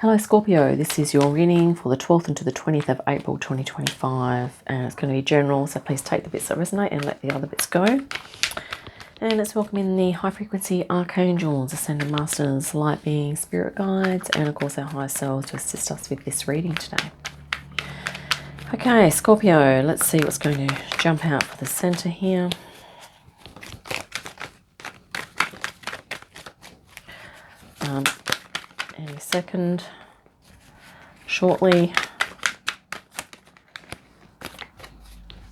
Hello Scorpio, this is your reading for the 12th into the 20th of April 2025, and it's going to be general, so please take the bits that resonate and let the other bits go. And let's welcome in the high frequency archangels, ascended masters, light beings, spirit guides, and of course our higher selves to assist us with this reading today. Okay, Scorpio, let's see what's going to jump out for the center here. Any second, shortly.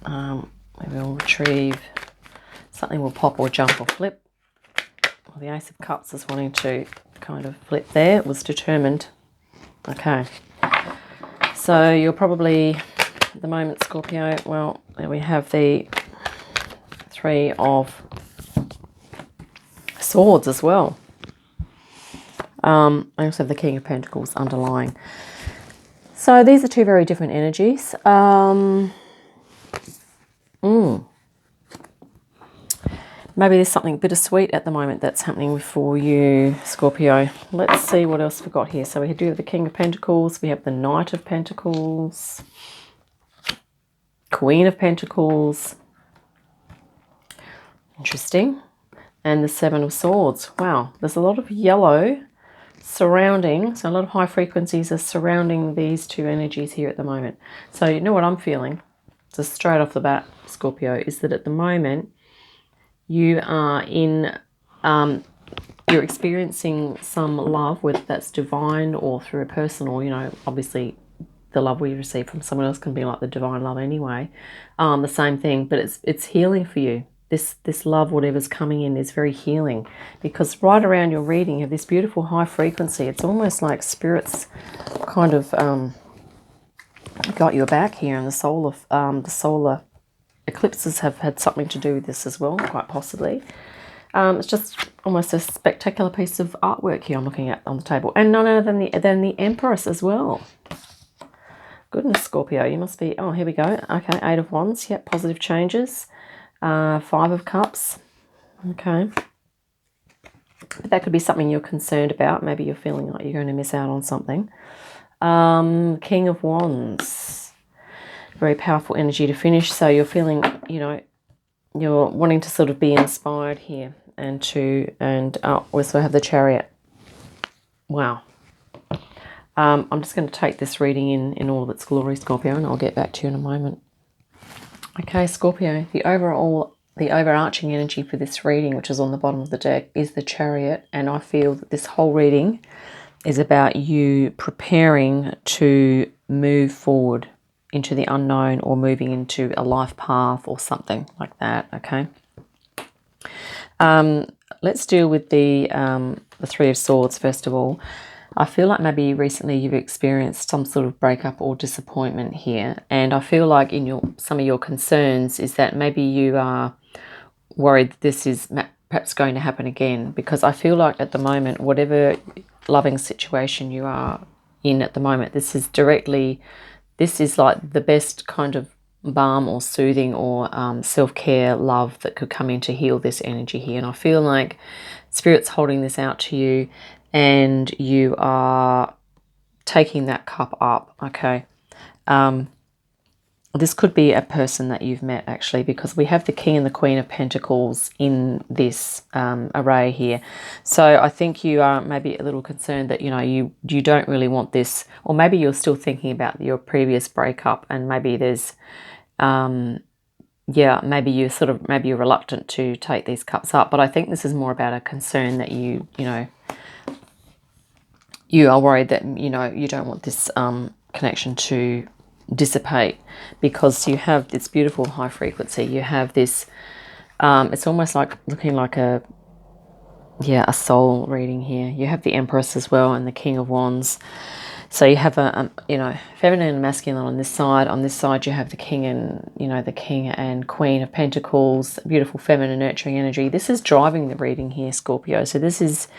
Maybe we'll retrieve, something will pop or jump or flip. Well, the Ace of Cups is wanting to kind of flip there. It was determined. Okay. So you're probably, at the moment, Scorpio, well, there we have the Three of Swords as well. I also have the King of Pentacles underlying. So these are two very different energies. Maybe there's something bittersweet at the moment that's happening for you, Scorpio. Let's see what else we've got here. So we do have the King of Pentacles. We have the Knight of Pentacles. Queen of Pentacles. Interesting. And the Seven of Swords. Wow, there's a lot of yellow surrounding, so a lot of high frequencies are surrounding these two energies here at the moment. So you know what I'm feeling, just straight off the bat, Scorpio, is that at the moment you are in, you're experiencing some love, whether that's divine or through a personal, you know, obviously the love we receive from someone else can be like the divine love anyway, the same thing, but it's healing for you. This love, whatever's coming in, is very healing, because right around your reading you have this beautiful high frequency. It's almost like spirits kind of got your back here, and the solar eclipses have had something to do with this as well, quite possibly. It's just almost a spectacular piece of artwork here I'm looking at on the table, and none other than the Empress as well. Goodness, Scorpio, you must be, oh, here we go. Okay, Eight of Wands, yep, positive changes. Five of Cups, okay. But that could be something you're concerned about. Maybe you're feeling like you're going to miss out on something. King of Wands, very powerful energy to finish. So you're feeling, you know, you're wanting to sort of be inspired here, and also have the Chariot. Wow. I'm just going to take this reading in all of its glory, Scorpio, and I'll get back to you in a moment. Okay, Scorpio, the overarching energy for this reading, which is on the bottom of the deck, is the Chariot. And I feel that this whole reading is about you preparing to move forward into the unknown, or moving into a life path or something like that, okay? Let's deal with the Three of Swords first of all. I feel like maybe recently you've experienced some sort of breakup or disappointment here. And I feel like in some of your concerns is that maybe you are worried that this is perhaps going to happen again. Because I feel like at the moment, whatever loving situation you are in at the moment, this is like the best kind of balm or soothing or self-care love that could come in to heal this energy here. And I feel like Spirit's holding this out to you, and you are taking that cup up, okay? This could be a person that you've met, actually, because we have the King and the Queen of Pentacles in this array here. So I think you are maybe a little concerned that, you know, you don't really want this, or maybe you're still thinking about your previous breakup, and maybe there's, yeah, maybe you're reluctant to take these cups up. But I think this is more about a concern that you know, you are worried that, you know, you don't want this connection to dissipate, because you have this beautiful high frequency. You have this, it's almost like looking like a soul reading here. You have the Empress as well, and the King of Wands. So you have a you know, feminine and masculine on this side. On this side you have the King and, you know, the King and Queen of Pentacles, beautiful feminine nurturing energy. This is driving the reading here, Scorpio. So this is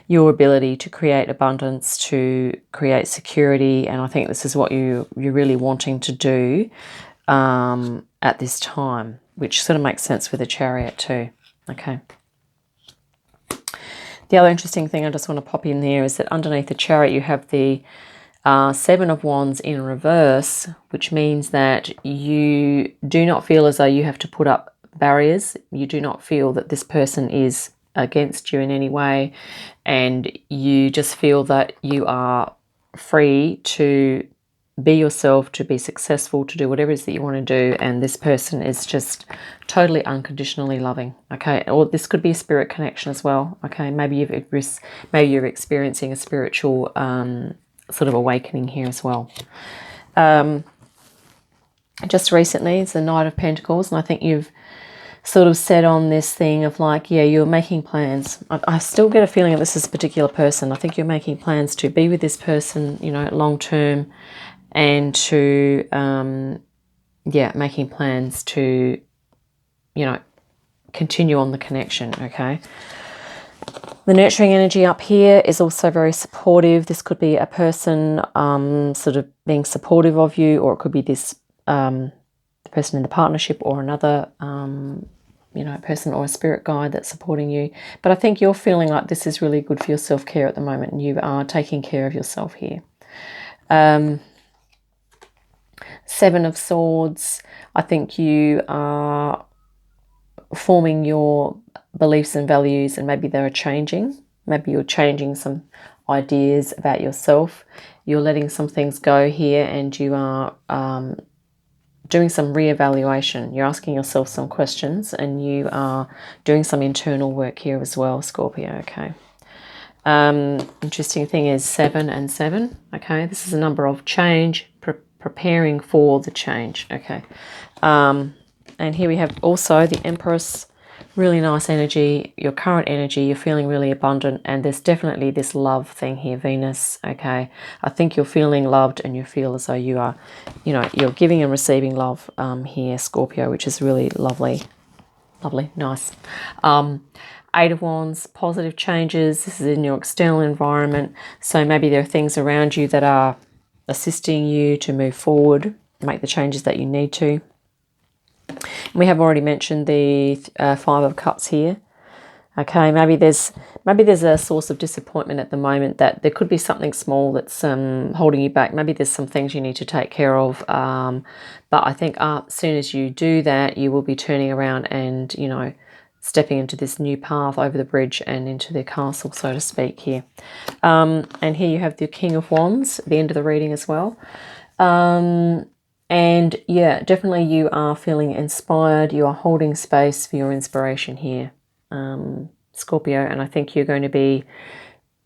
your ability to create abundance, to create security, and I think this is what you're really wanting to do at this time, which sort of makes sense with the Chariot too. Okay. The other interesting thing I just want to pop in there is that underneath the Chariot you have the Seven of Wands in reverse, which means that you do not feel as though you have to put up barriers. You do not feel that this person is against you in any way, and you just feel that you are free to be yourself, to be successful, to do whatever it is that you want to do, and this person is just totally unconditionally loving. Okay, or this could be a spirit connection as well. Okay, maybe you're experiencing a spiritual sort of awakening here as well. Just recently, it's the Knight of Pentacles, and I think you've sort of said on this thing of like, yeah, you're making plans. I still get a feeling that this is a particular person. I think you're making plans to be with this person, you know, long term, and to, making plans to, you know, continue on the connection, okay? The nurturing energy up here is also very supportive. This could be a person sort of being supportive of you, or it could be this the person in the partnership, or another person or a spirit guide that's supporting you. But I think you're feeling like this is really good for your self-care at the moment, and you are taking care of yourself here. Seven of Swords, I think you are forming your beliefs and values, and maybe they're changing. Maybe you're changing some ideas about yourself. You're letting some things go here, and you are doing some reevaluation. You're asking yourself some questions, and you are doing some internal work here as well, Scorpio, okay? Interesting thing is 7 and 7, okay? This is a number of change, preparing for the change, okay? And here we have also the Empress, really nice energy, your current energy, you're feeling really abundant, and there's definitely this love thing here, Venus, okay? I think you're feeling loved, and you feel as though you are, you know, you're giving and receiving love here, Scorpio, which is really lovely, nice. Eight of Wands, positive changes. This is in your external environment, so maybe there are things around you that are assisting you to move forward, make the changes that you need to. We have already mentioned the Five of Cups here. Okay, maybe there's a source of disappointment at the moment, that there could be something small that's holding you back. Maybe there's some things you need to take care of. But I think as soon as you do that, you will be turning around and, you know, stepping into this new path over the bridge and into the castle, so to speak, here. And here you have the King of Wands at the end of the reading as well. And yeah, definitely you are feeling inspired. You are holding space for your inspiration here, Scorpio. And I think you're going to be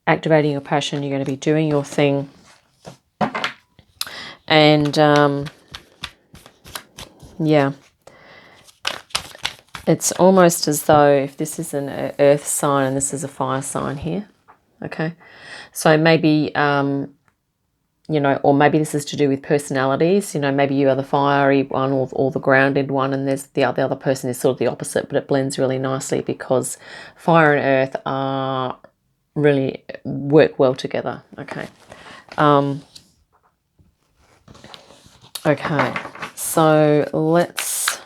activating your passion. You're going to be doing your thing. And yeah, it's almost as though if this is an earth sign and this is a fire sign here, okay? So maybe... you know, or maybe this is to do with personalities. You know, maybe you are the fiery one, or the grounded one, and there's the other person is sort of the opposite, but it blends really nicely because fire and earth are really work well together. Okay. Okay, so let's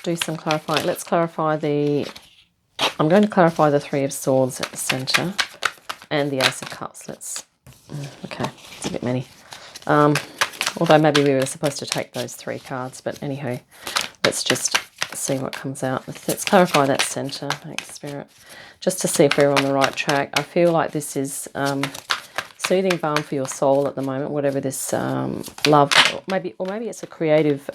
do some clarifying. Let's clarify I'm going to clarify the Three of Swords at the center and the Ace of Cups. Okay, it's a bit many. Although maybe we were supposed to take those 3 cards, but anyhow, let's just see what comes out. Let's clarify that center, thanks, Spirit, just to see if we're on the right track. I feel like this is soothing balm for your soul at the moment, whatever this love, or maybe it's a creative,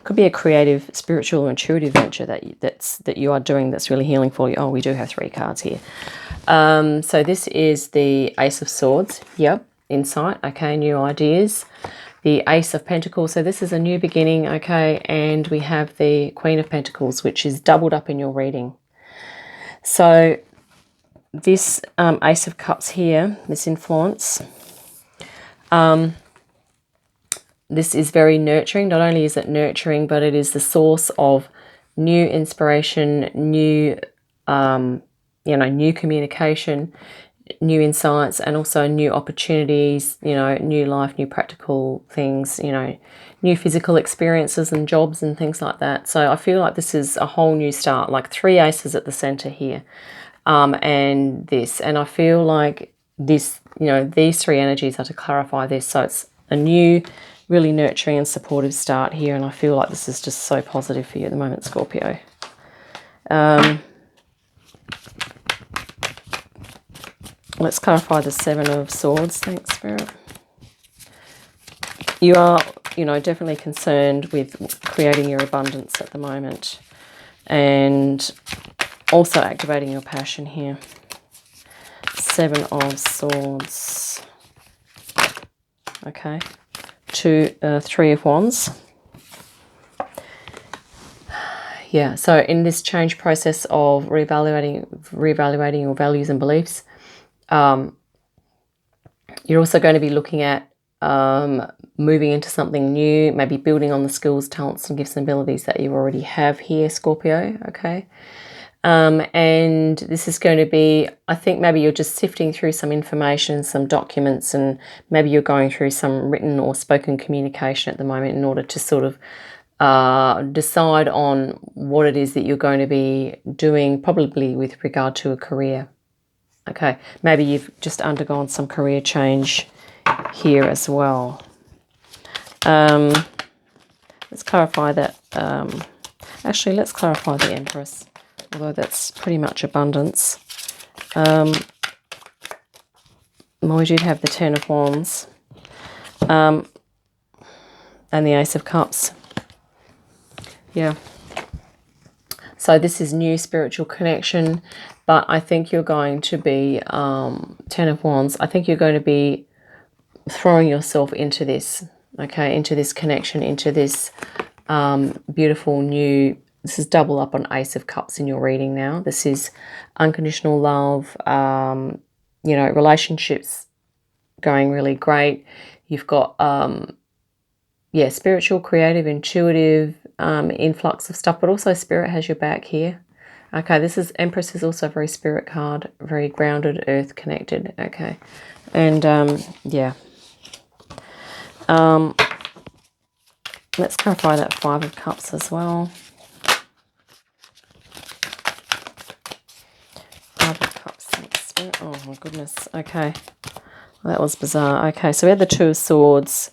could be a creative, spiritual, or intuitive venture that you are doing that's really healing for you. Oh, we do have 3 cards here. So this is the Ace of Swords. Yep, insight. Okay, new ideas. The Ace of Pentacles. So this is a new beginning. Okay, and we have the Queen of Pentacles, which is doubled up in your reading. So this Ace of Cups here, this influence, this is very nurturing. Not only is it nurturing, but it is the source of new inspiration, new new communication, new insights, and also new opportunities, you know, new life, new practical things, you know, new physical experiences and jobs and things like that. So I feel like this is a whole new start, like 3 aces at the center here. and this. And I feel like this, you know, these three energies are to clarify this. So it's a new, really nurturing and supportive start here. And I feel like this is just so positive for you at the moment, Scorpio. Let's clarify the Seven of Swords. Thanks, Spirit. You are, you know, definitely concerned with creating your abundance at the moment and also activating your passion here. Seven of Swords. Okay. Three of Wands. Yeah, so in this change process of reevaluating your values and beliefs, you're also going to be looking at moving into something new, maybe building on the skills, talents, and gifts and abilities that you already have here, Scorpio, okay? And this is going to be, I think maybe you're just sifting through some information, some documents, and maybe you're going through some written or spoken communication at the moment in order to sort of decide on what it is that you're going to be doing, probably with regard to a career. Okay, maybe you've just undergone some career change here as well. Let's clarify that. Actually, let's clarify the Empress, although that's pretty much abundance. We did have the Ten of Wands and the Ace of Cups. Yeah. So this is new spiritual connection, but I think you're going to be, Ten of Wands, I think you're going to be throwing yourself into this, okay, into this connection, into this beautiful new, this is double up on Ace of Cups in your reading now. This is unconditional love, you know, relationships going really great. You've got, yeah, spiritual, creative, intuitive, influx of stuff, but also Spirit has your back here. Okay, this is, Empress is also a very Spirit card, very grounded, earth connected, okay. And, yeah. Let's clarify that Five of Cups as well. Five of Cups. Oh my goodness. Okay. Well, that was bizarre. Okay, so we had the Two of Swords.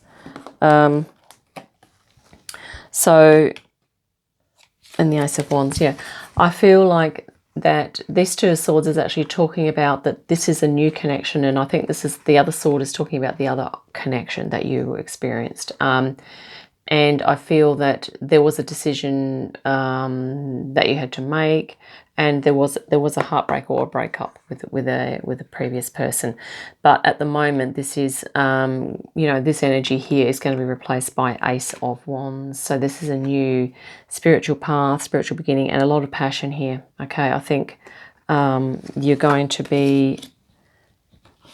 So, and the Ace of Wands, yeah. I feel like that this Two of Swords is actually talking about that this is a new connection, and I think this is, the other sword is talking about the other connection that you experienced. And I feel that there was a decision that you had to make, and there was a heartbreak or a breakup with a previous person. But at the moment, this is you know, this energy here is going to be replaced by Ace of Wands. So this is a new spiritual path, spiritual beginning, and a lot of passion here. Okay, I think you're going to be,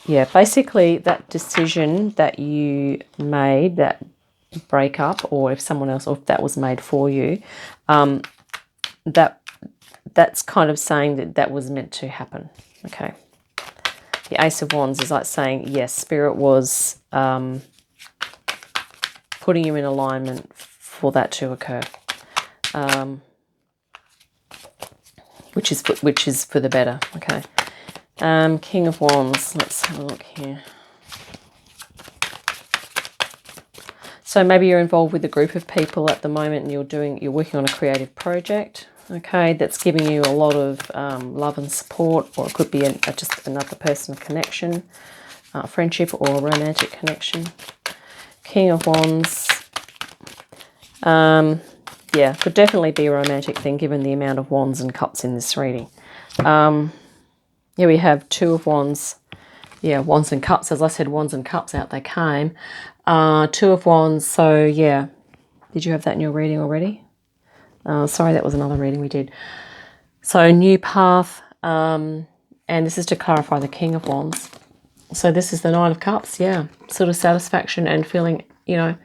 yeah, basically that decision that you made, that break up, or if someone else, or if that was made for you, that's kind of saying that that was meant to happen. Okay, the Ace of Wands is like saying, yes, Spirit was putting you in alignment for that to occur, which is for the better. Okay, King of Wands, let's have a look here. So maybe you're involved with a group of people at the moment and you're working on a creative project, okay, that's giving you a lot of love and support, or it could be just another personal connection, friendship or a romantic connection. King of Wands, yeah, could definitely be a romantic thing given the amount of Wands and Cups in this reading. Here we have Two of Wands. Yeah, Wands and Cups. As I said, Wands and Cups, out they came. Two of Wands. So, yeah. Did you have that in your reading already? Sorry, that was another reading we did. So, new path. And this is to clarify the King of Wands. So, this is the Nine of Cups. Yeah. Sort of satisfaction and feeling, you know,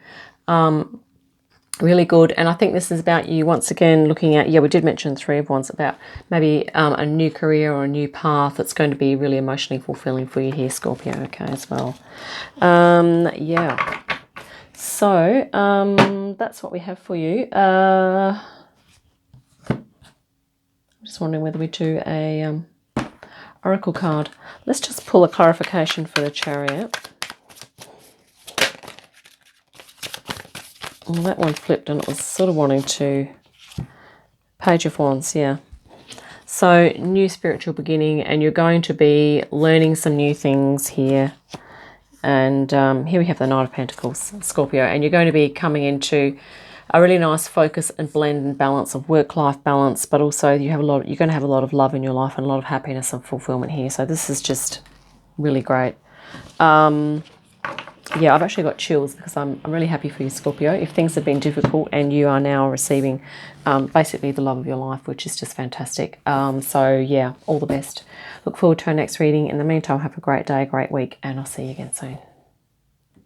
really good. And I think this is about you once again looking at, yeah, we did mention Three of Wands, about maybe a new career or a new path that's going to be really emotionally fulfilling for you here, Scorpio, okay, as well. Yeah. So, that's what we have for you. I'm just wondering whether we do a Oracle card. Let's just pull a clarification for the Chariot. Well, that one flipped and it was sort of wanting to... Page of Wands, yeah. So, new spiritual beginning, and you're going to be learning some new things here. And here we have the Knight of Pentacles, Scorpio, and you're going to be coming into a really nice focus and blend and balance of work-life balance, but also you're going to have a lot of love in your life and a lot of happiness and fulfillment here. So this is just really great. Yeah, I've actually got chills because I'm really happy for you, Scorpio. If things have been difficult and you are now receiving basically the love of your life, which is just fantastic. So yeah, all the best. Look forward to our next reading. In the meantime, have a great day, a great week, and I'll see you again soon.